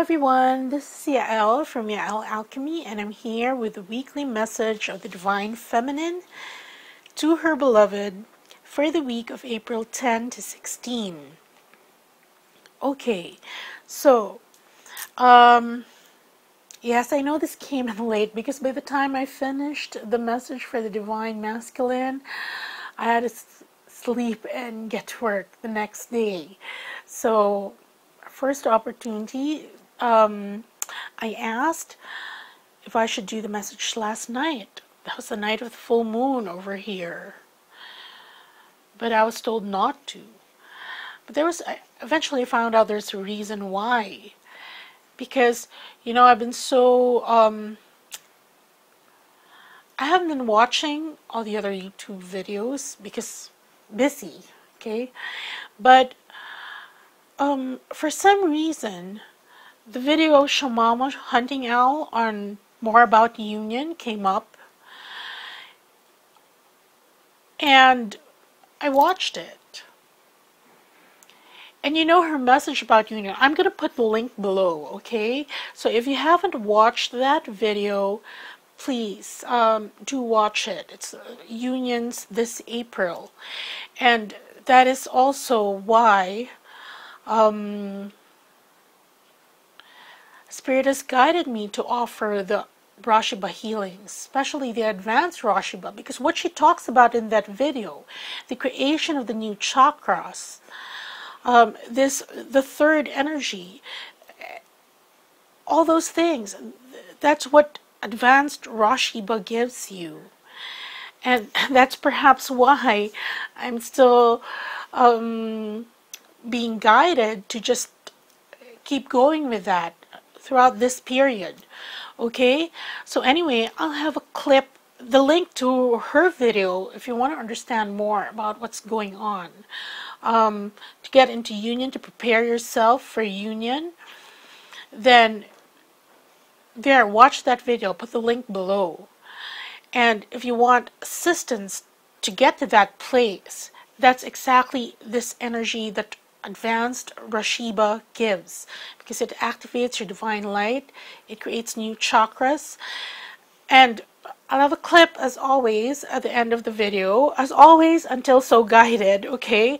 everyone, this is Yael from Yael Alchemy, and I'm here with the weekly message of the Divine Feminine to her beloved for the week of April 10 to 16. Okay, so, yes, I know this came in late because by the time I finished the message for the Divine Masculine, I had to sleep and get to work the next day. So, first opportunity, I asked if I should do the message last night. That was the night of the full moon over here. But I was told not to. But I eventually found out there's a reason why. Because, I've been so, I haven't been watching all the other YouTube videos because busy, okay? But, for some reason, the video Shamama Hunting Owl on more about union came up, and I watched it. And her message about union, I'm going to put the link below, okay? So if you haven't watched that video, please do watch it. It's unions this April. And that is also why Spirit has guided me to offer the RASHEEBA healings, especially the advanced RASHEEBA, because what she talks about in that video, the creation of the new chakras, the third energy, all those things, that's what advanced RASHEEBA gives you. And that's perhaps why I'm still being guided to just keep going with that throughout this period. Okay, so anyway, I'll have a clip, the link to her video if you want to understand more about what's going on, to get into union, to prepare yourself for union. Then watch that video, put the link below. And if you want assistance to get to that place, that's exactly this energy that advanced RASHEEBA gives, because it activates your divine light, it creates new chakras. And I'll have a clip, as always, at the end of the video, as always, until so guided, okay?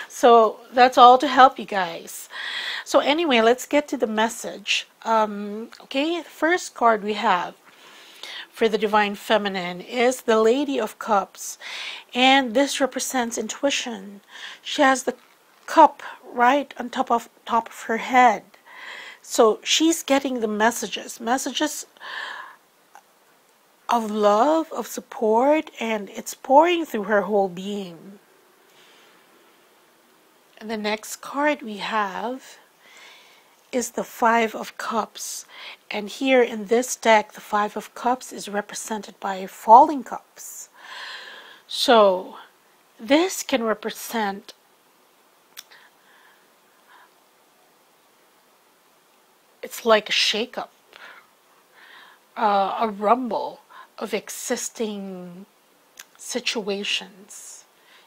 So that's all to help you guys. So anyway, let's get to the message. Okay, the first card we have for the Divine Feminine is the Lady of Cups, and this represents intuition. She has the cup right on top of her head, so she's getting the messages of love, of support, and it's pouring through her whole being. And the next card we have is the Five of Cups, and here in this deck the Five of Cups is represented by falling cups. So this can represent it's like a shake-up, a rumble of existing situations.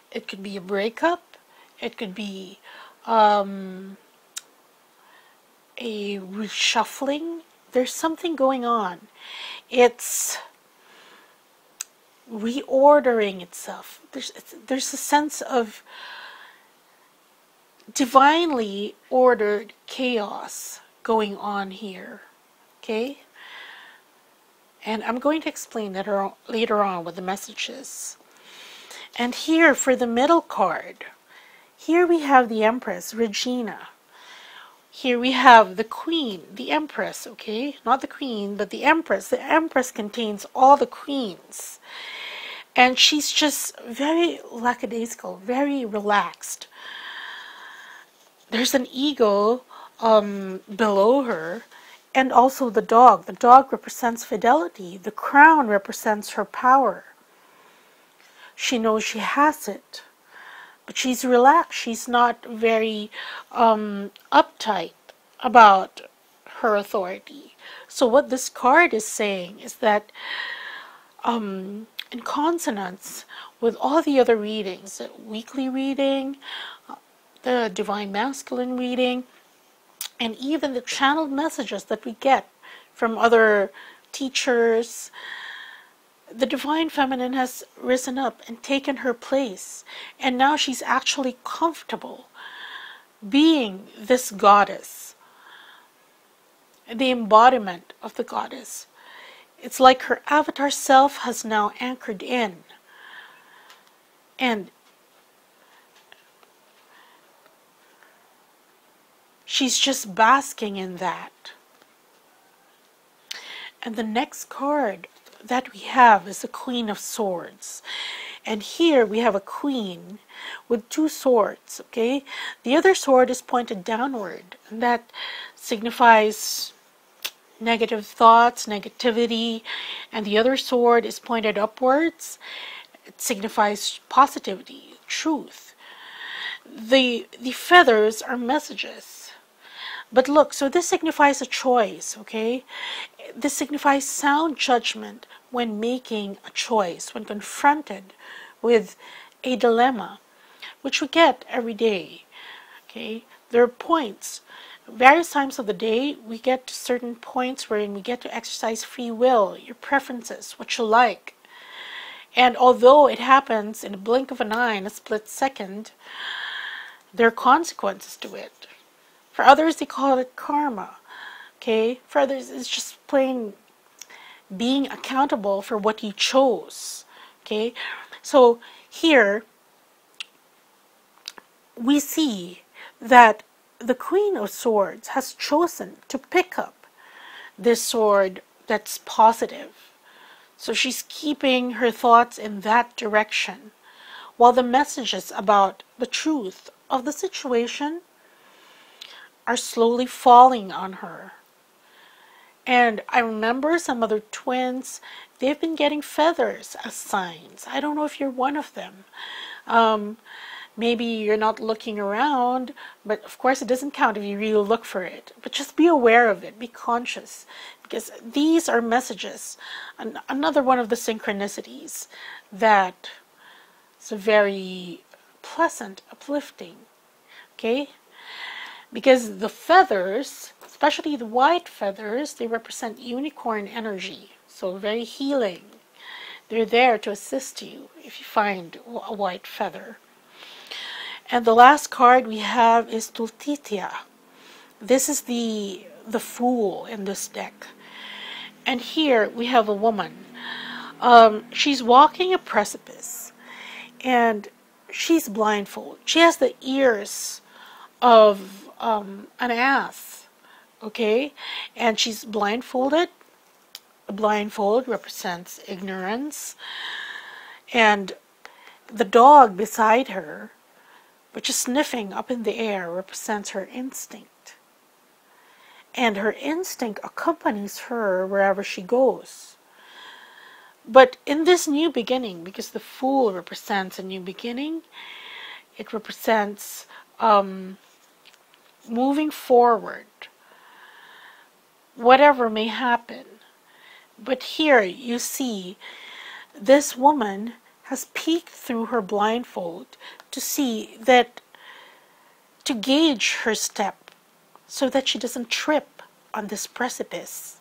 It could be a breakup, it could be a reshuffling. There's something going on. It's reordering itself. There's a sense of divinely ordered chaos going on here, okay? And I'm going to explain that later on what the message is. And here for the middle card, here we have the Empress, Regina. Here we have the Queen, the Empress, okay? Not the Queen, but the Empress. The Empress contains all the queens. And she's just very lackadaisical, very relaxed. There's an eagle below her, and also the dog. The dog represents fidelity. The crown represents her power. She knows she has it, but she's relaxed. She's not very uptight about her authority. So what this card is saying is that in consonance with all the other readings, the weekly reading, the Divine Masculine reading, and even the channeled messages that we get from other teachers, the Divine Feminine has risen up and taken her place. And now she's actually comfortable being this goddess, the embodiment of the goddess. It's like her avatar self has now anchored in. And she's just basking in that. And the next card that we have is the Queen of Swords. And here we have a queen with two swords, okay? The other sword is pointed downward, and that signifies negative thoughts, negativity, and the other sword is pointed upwards. It signifies positivity, truth. The feathers are messages. But look, so this signifies a choice, okay? This signifies sound judgment when making a choice, when confronted with a dilemma, which we get every day, okay? There are points. Various times of the day, we get to certain points wherein we get to exercise free will, your preferences, what you like. And although it happens in a blink of an eye, in a split second, there are consequences to it. For others, they call it karma. Okay? For others, it's just plain being accountable for what you chose. Okay? So here, we see that the Queen of Swords has chosen to pick up this sword that's positive. So she's keeping her thoughts in that direction, while the messages about the truth of the situation are slowly falling on her. And I remember some other twins, they've been getting feathers as signs. I don't know if you're one of them. Maybe you're not looking around, but of course it doesn't count if you really look for it. But just be aware of it, be conscious, because these are messages. Another one of the synchronicities that is very pleasant, uplifting, okay? Because the feathers, especially the white feathers, they represent unicorn energy, so very healing. They're there to assist you if you find a white feather. And the last card we have is Tultitia. This is the Fool in this deck. And here we have a woman. She's walking a precipice, and she's blindfolded. She has the ears of an ass, okay? And she's blindfolded. A blindfold represents ignorance. And the dog beside her, which is sniffing up in the air, represents her instinct. And her instinct accompanies her wherever she goes. But in this new beginning, because the Fool represents a new beginning, it represents moving forward, whatever may happen. But here you see this woman has peeked through her blindfold to see that, to gauge her step so that she doesn't trip on this precipice.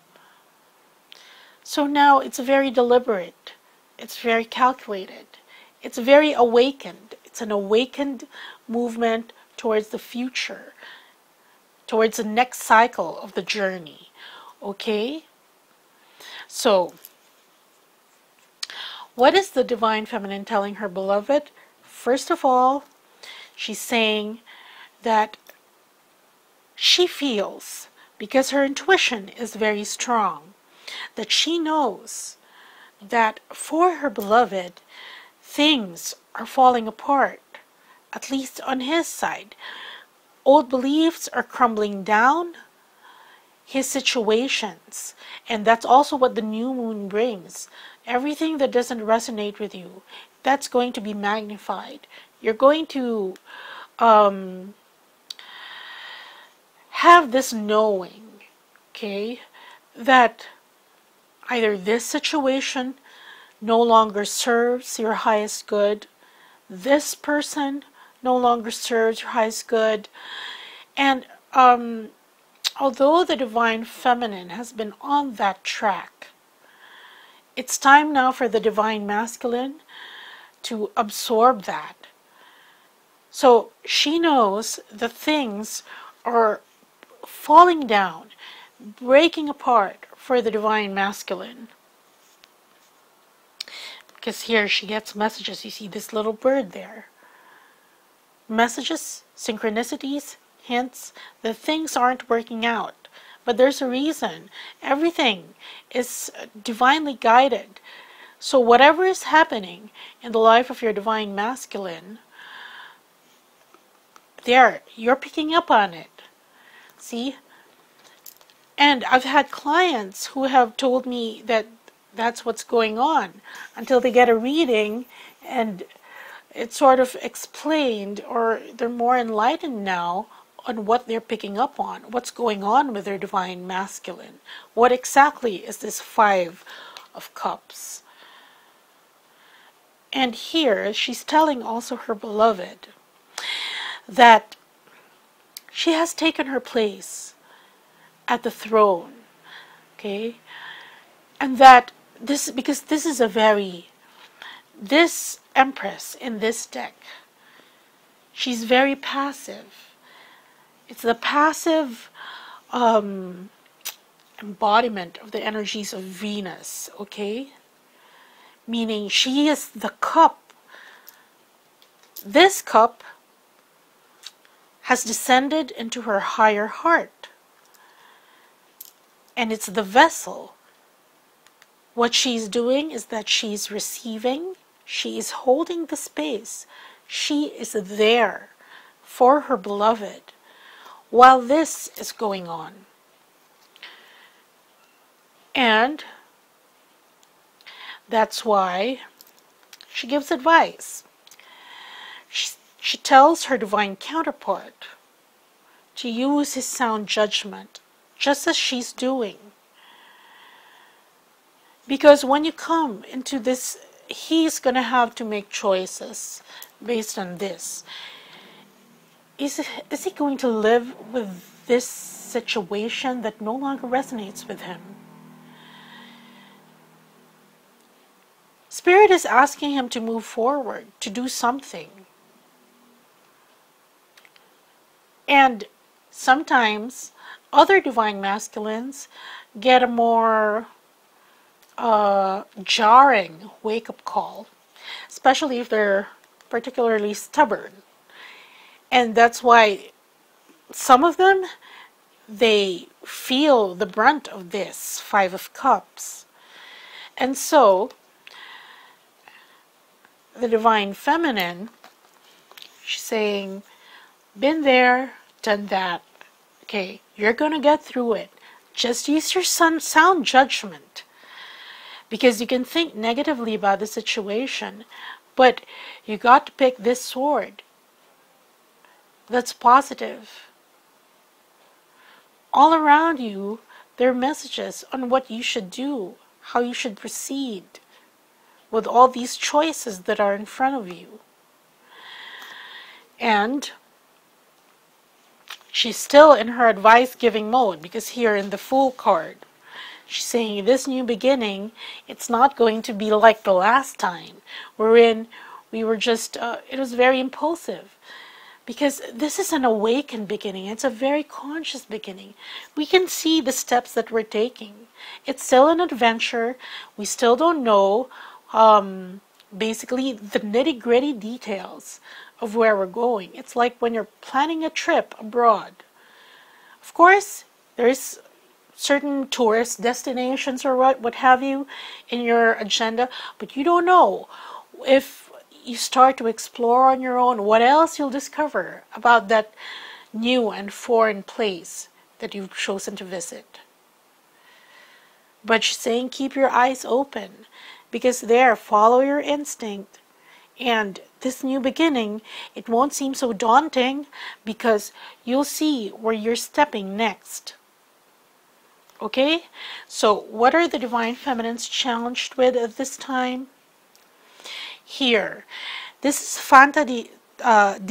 So now it's very deliberate, it's very calculated, it's very awakened. It's an awakened movement towards the future, towards the next cycle of the journey, okay? So, what is the Divine Feminine telling her beloved? First of all, she's saying that she feels, because her intuition is very strong, that she knows that for her beloved, things are falling apart, at least on his side. Old beliefs are crumbling down, his situations, and that's also what the new moon brings. Everything that doesn't resonate with you, that's going to be magnified. You're going to have this knowing, okay, that either this situation no longer serves your highest good, this person no longer serves your highest good, and although the divine feminine has been on that track, it's time now for the divine masculine to absorb that. So she knows that things are falling down, breaking apart for the divine masculine. Because here she gets messages. You see this little bird there. Messages, synchronicities, hints that things aren't working out. But there's a reason. Everything is divinely guided. So whatever is happening in the life of your divine masculine, there, you're picking up on it. See? And I've had clients who have told me that that's what's going on until they get a reading and it's sort of explained, or they're more enlightened now on what they're picking up on, what's going on with their divine masculine. What exactly is this Five of Cups? And here she's telling also her beloved that she has taken her place at the throne, okay? And that this, because this is a very, this Empress in this deck, she's very passive. It's the passive embodiment of the energies of Venus, okay? Meaning she is the cup. This cup has descended into her higher heart. And it's the vessel. What she's doing is that she's receiving, she is holding the space, she is there for her beloved while this is going on. And that's why she gives advice. She tells her divine counterpart to use his sound judgment, just as she's doing. Because when you come into this, he's going to have to make choices based on this. Is he going to live with this situation that no longer resonates with him? Spirit is asking him to move forward, to do something. And sometimes other divine masculines get a more jarring wake-up call, especially if they're particularly stubborn. And that's why some of them, they feel the brunt of this Five of Cups. And so the divine feminine, she's saying, been there, done that. Okay, you're going to get through it. Just use your sound judgment. Because you can think negatively about the situation, but you got to pick this sword that's positive. All around you, there are messages on what you should do, how you should proceed with all these choices that are in front of you. And she's still in her advice-giving mode, because here in the Fool card, she's saying this new beginning, it's not going to be like the last time, wherein we were just, it was very impulsive. Because this is an awakened beginning. It's a very conscious beginning. We can see the steps that we're taking. It's still an adventure. We still don't know, basically, the nitty-gritty details of where we're going. It's like when you're planning a trip abroad. Of course, there's certain tourist destinations or what have you in your agenda, but you don't know if you start to explore on your own what else you'll discover about that new and foreign place that you've chosen to visit. But she's saying keep your eyes open, because there, follow your instinct. And this new beginning, it won't seem so daunting, because you'll see where you're stepping next. Okay? So what are the divine feminines challenged with at this time? Here, this is Fanta di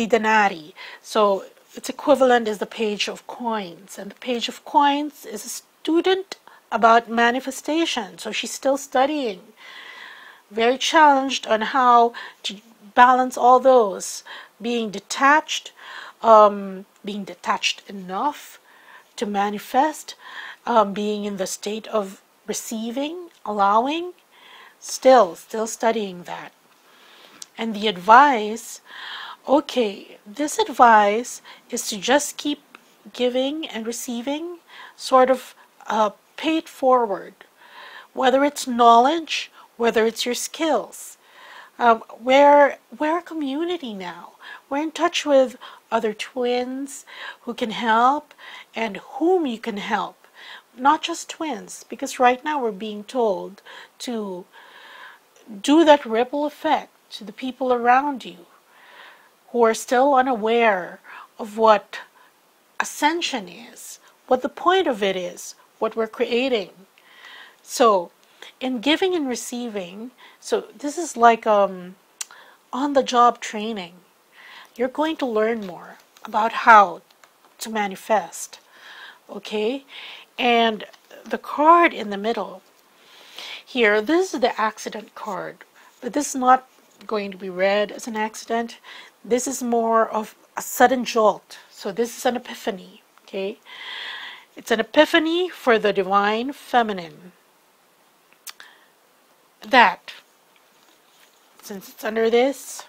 Denari. So its equivalent is the Page of Coins, and the Page of Coins is a student about manifestation. So she's still studying, very challenged on how to balance all those, being detached enough to manifest, being in the state of receiving, allowing, still studying that. And the advice, okay, this advice is to just keep giving and receiving, sort of pay it forward, whether it's knowledge, whether it's your skills. We're a community now. We're in touch with other twins who can help and whom you can help. Not just twins, because right now we're being told to do that ripple effect to the people around you who are still unaware of what ascension is, what the point of it is, what we're creating. So in giving and receiving, so this is like on-the-job training. You're going to learn more about how to manifest, okay? And the card in the middle here, this is the accident card, but this is not going to be read as an accident. This is more of a sudden jolt. So this is an epiphany, okay? It's an epiphany for the divine feminine. That, since it's under this,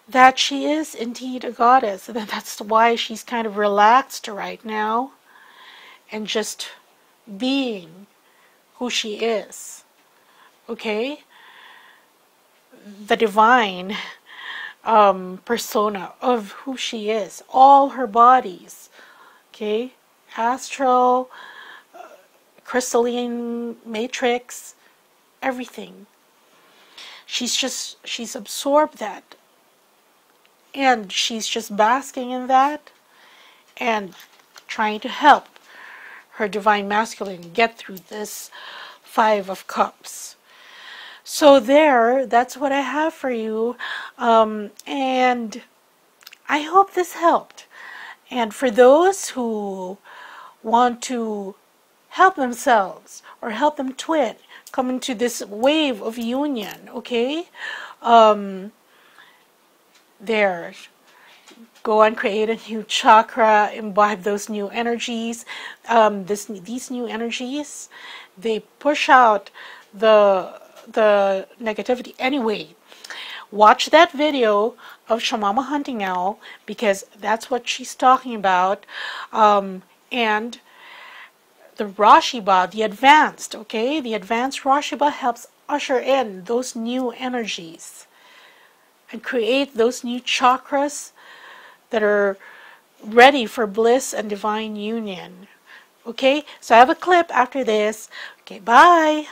that she is indeed a goddess. That's why she's kind of relaxed right now and just being who she is, okay? The divine persona of who she is, all her bodies, okay? Astral, crystalline matrix, everything. She's absorbed that, and she's just basking in that and trying to help her divine masculine get through this Five of Cups. So that's what I have for you, and I hope this helped. And for those who want to help themselves or help them twin, come into this wave of union, okay? Go and create a new chakra, imbibe those new energies. These new energies, they push out the negativity. Anyway, watch that video of Shamama Hunting Owl, because that's what she's talking about. And the RASHEEBA, the advanced, okay? The advanced RASHEEBA helps usher in those new energies and create those new chakras that are ready for bliss and divine union. Okay, so I have a clip after this. Okay, bye.